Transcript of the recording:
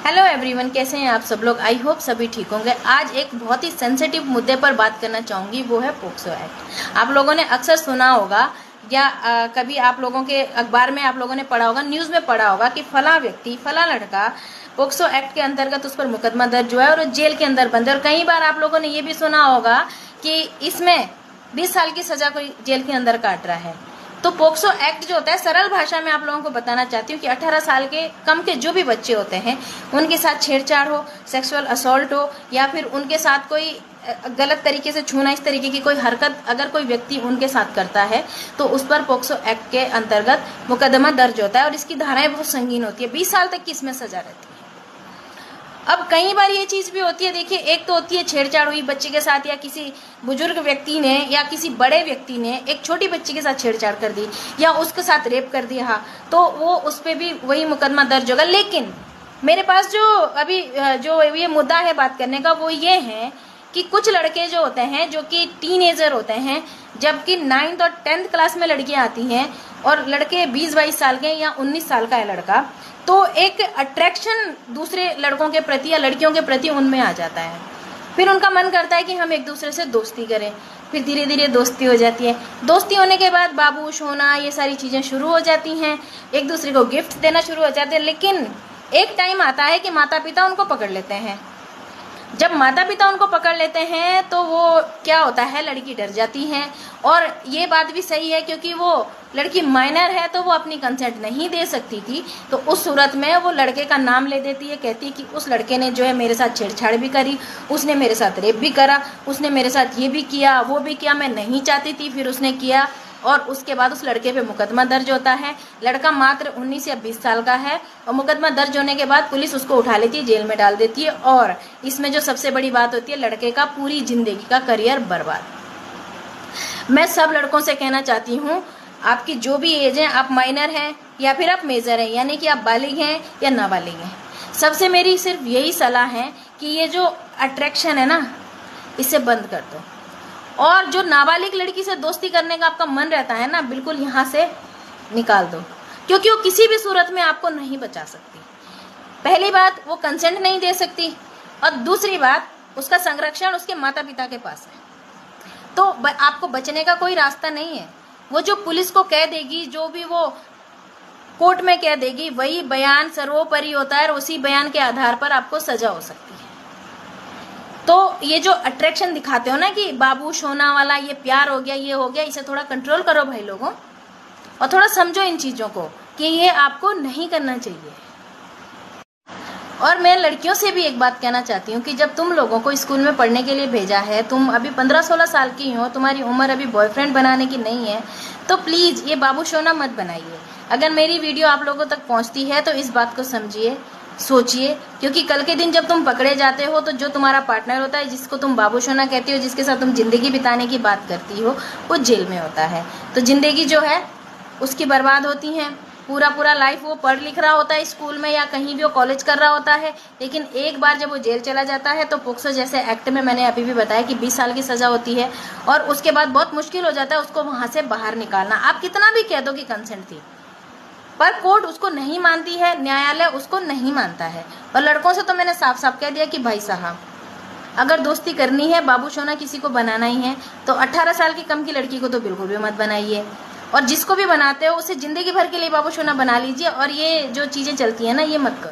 Hello everyone, कैसे हैं आप सब लोग। आई होप सभी ठीक होंगे। आज एक बहुत ही सेंसिटिव मुद्दे पर बात करना चाहूँगी, वो है पोक्सो एक्ट। आप लोगों ने अक्सर सुना होगा या कभी आप लोगों के अखबार में आप लोगों ने पढ़ा होगा, न्यूज़ में पढ़ा होगा कि फला व्यक्ति, फला लड़का पोक्सो एक्ट के अंतर्गत उस पर मुकदमा दर्ज हुआ है और जेल के अंदर बंद है। और कई बार आप लोगों ने ये भी सुना होगा कि इसमें 20 साल की सजा कोई जेल के अंदर काट रहा है। तो पोक्सो एक्ट जो होता है, सरल भाषा में आप लोगों को बताना चाहती हूँ कि 18 साल के कम के जो भी बच्चे होते हैं उनके साथ छेड़छाड़ हो, सेक्सुअल असॉल्ट हो या फिर उनके साथ कोई गलत तरीके से छूना, इस तरीके की कोई हरकत अगर कोई व्यक्ति उनके साथ करता है तो उस पर पोक्सो एक्ट के अंतर्गत मुकदमा दर्ज होता है और इसकी धाराएं बहुत संगीन होती है। 20 साल तक की इसमें सजा रहती है। अब कई बार ये चीज भी होती है, देखिए, एक तो होती है छेड़छाड़ हुई बच्चे के साथ या किसी बुजुर्ग व्यक्ति ने या किसी बड़े व्यक्ति ने एक छोटी बच्ची के साथ छेड़छाड़ कर दी या उसके साथ रेप कर दिया, तो वो उस पे भी वही मुकदमा दर्ज होगा। लेकिन मेरे पास जो अभी जो ये मुद्दा है बात करने का, वो ये है कि कुछ लड़के जो होते हैं जो कि टीनेजर होते हैं, जबकि 9th और 10th क्लास में लड़कियां आती हैं और लड़के 20-22 साल के या 19 साल का है लड़का, तो एक अट्रैक्शन दूसरे लड़कों के प्रति या लड़कियों के प्रति उनमें आ जाता है। फिर उनका मन करता है कि हम एक दूसरे से दोस्ती करें। फिर धीरे धीरे दोस्ती हो जाती है। दोस्ती होने के बाद बाबू सोना ये सारी चीज़ें शुरू हो जाती हैं, एक दूसरे को गिफ्ट देना शुरू हो जाते हैं। लेकिन एक टाइम आता है कि माता पिता उनको पकड़ लेते हैं। जब माता पिता उनको पकड़ लेते हैं तो वो क्या होता है, लड़की डर जाती है। और ये बात भी सही है क्योंकि वो लड़की माइनर है तो वो अपनी कंसेंट नहीं दे सकती थी। तो उस सूरत में वो लड़के का नाम ले देती है, कहती है कि उस लड़के ने जो है मेरे साथ छेड़छाड़ भी करी, उसने मेरे साथ रेप भी करा, उसने मेरे साथ ये भी किया, वो भी किया, मैं नहीं चाहती थी, फिर उसने किया। और उसके बाद उस लड़के पे मुकदमा दर्ज होता है। लड़का मात्र 19 या 20 साल का है और मुकदमा दर्ज होने के बाद पुलिस उसको उठा लेती है, जेल में डाल देती है। और इसमें जो सबसे बड़ी बात होती है, लड़के का पूरी जिंदगी का करियर बर्बाद। मैं सब लड़कों से कहना चाहती हूँ, आपकी जो भी एज है, आप माइनर हैं या फिर आप मेजर हैं, यानी कि आप बालिग हैं या नाबालिग हैं, सबसे मेरी सिर्फ यही सलाह है कि ये जो अट्रैक्शन है ना, इसे बंद कर दो। और जो नाबालिग लड़की से दोस्ती करने का आपका मन रहता है ना, बिल्कुल यहाँ से निकाल दो, क्योंकि वो किसी भी सूरत में आपको नहीं बचा सकती। पहली बात, वो कंसेंट नहीं दे सकती, और दूसरी बात, उसका संरक्षण उसके माता पिता के पास है। तो आपको बचने का कोई रास्ता नहीं है। वो जो पुलिस को कह देगी, जो भी वो कोर्ट में कह देगी, वही बयान सर्वोपरि होता है और उसी बयान के आधार पर आपको सजा हो सकती है। तो ये जो अट्रैक्शन दिखाते हो ना कि बाबू सोना वाला, ये प्यार हो गया, ये हो गया, इसे थोड़ा कंट्रोल करो भाई लोगों, और थोड़ा समझो इन चीज़ों को कि ये आपको नहीं करना चाहिए। और मैं लड़कियों से भी एक बात कहना चाहती हूँ कि जब तुम लोगों को स्कूल में पढ़ने के लिए भेजा है, तुम अभी 15-16 साल की हो, तुम्हारी उम्र अभी बॉयफ्रेंड बनाने की नहीं है, तो प्लीज़ ये बाबू सोना मत बनाइए। अगर मेरी वीडियो आप लोगों तक पहुँचती है तो इस बात को समझिए, सोचिए, क्योंकि कल के दिन जब तुम पकड़े जाते हो तो जो तुम्हारा पार्टनर होता है, जिसको तुम बाबू सोना कहती हो, जिसके साथ तुम जिंदगी बिताने की बात करती हो, वो जेल में होता है। तो जिंदगी जो है उसकी बर्बाद होती है। पूरा लाइफ वो पढ़ लिख रहा होता है स्कूल में या कहीं भी वो कॉलेज कर रहा होता है, लेकिन एक बार जब वो जेल चला जाता है तो पोक्सो जैसे एक्ट में मैंने अभी भी बताया कि 20 साल की सजा होती है और उसके बाद बहुत मुश्किल हो जाता है उसको वहां से बाहर निकालना। आप कितना भी कह दो कि कंसेंट थी, पर कोर्ट उसको नहीं मानती है, न्यायालय उसको नहीं मानता है। और लड़कों से तो मैंने साफ साफ कह दिया कि भाई साहब, अगर दोस्ती करनी है, बाबू सोना किसी को बनाना ही है, तो 18 साल की कम की लड़की को तो बिल्कुल भी मत बनाइए। और जिसको भी बनाते हो उसे जिंदगी भर के लिए बाबू सोना बना लीजिए। और ये जो चीज़ें चलती है ना, ये मत करो।